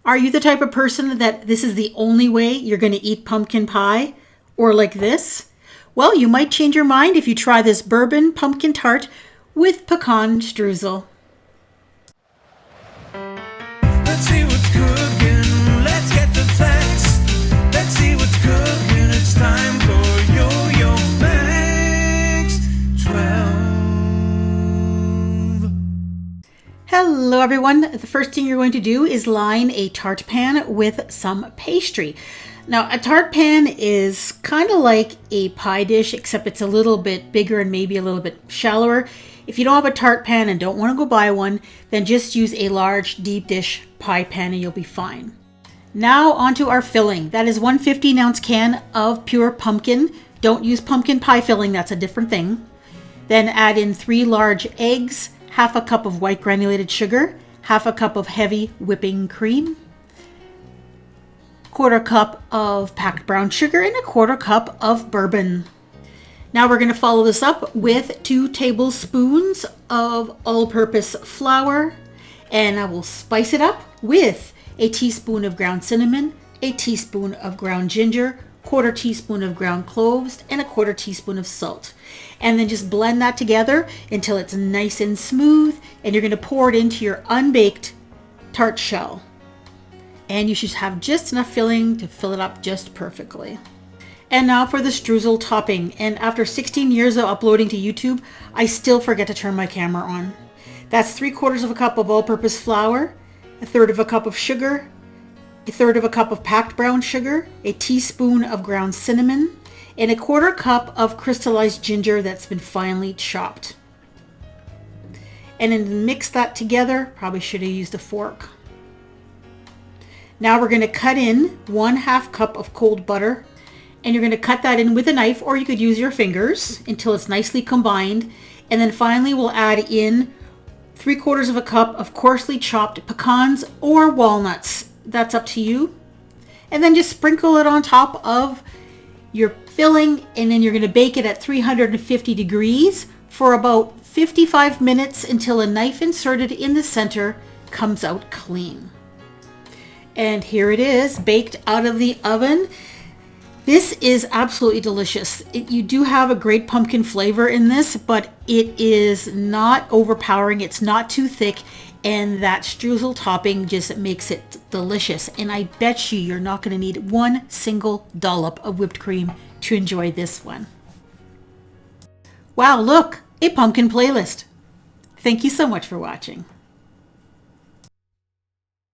Are you the type of person that this is the only way you're going to eat pumpkin pie? Or like this? Well, you might change your mind if you try this bourbon pumpkin tart with pecan streusel. Let's see what's cooking. Let's get the facts. Let's see what's cooking. It's time for Yo-Yo Facts 12. Hello everyone. The first thing you're going to do is line a tart pan with some pastry. Now, a tart pan is kind of like a pie dish, except it's a little bit bigger and maybe a little bit shallower. If you don't have a tart pan and don't want to go buy one, then just use a large deep dish pie pan and you'll be fine. Now onto our filling. That is 1 15-ounce can of pure pumpkin. Don't use pumpkin pie filling, that's a different thing. Then add in 3 large eggs, half a cup of white granulated sugar, half a cup of heavy whipping cream, 1/4 cup of packed brown sugar, and 1/4 cup of bourbon. Now we're going to follow this up with 2 tablespoons of all-purpose flour, and I will spice it up with a teaspoon of ground cinnamon, a teaspoon of ground ginger, 1/4 teaspoon of ground cloves, and 1/4 teaspoon of salt. And then just blend that together until it's nice and smooth, and you're going to pour it into your unbaked tart shell. And you should have just enough filling to fill it up just perfectly. And now for the streusel topping. And after 16 years of uploading to YouTube, I still forget to turn my camera on. That's 3/4 cup of all-purpose flour, 1/3 cup of sugar, 1/3 cup of packed brown sugar, a teaspoon of ground cinnamon, and 1/4 cup of crystallized ginger that's been finely chopped. And then mix that together. Probably should have used a fork. Now we're going to cut in 1/2 cup of cold butter, and you're going to cut that in with a knife, or you could use your fingers until it's nicely combined. And then finally we'll add in 3/4 cup of coarsely chopped pecans or walnuts. That's up to you. And then just sprinkle it on top of your filling, and then you're going to bake it at 350 degrees for about 55 minutes until a knife inserted in the center comes out clean. And here it is, baked out of the oven. This is absolutely delicious. You do have a great pumpkin flavor in this, but it is not overpowering. It's not too thick, and that streusel topping just makes it delicious. And I bet you're not going to need 1 single dollop of whipped cream to enjoy this one. Wow, look, a pumpkin playlist. Thank you so much for watching.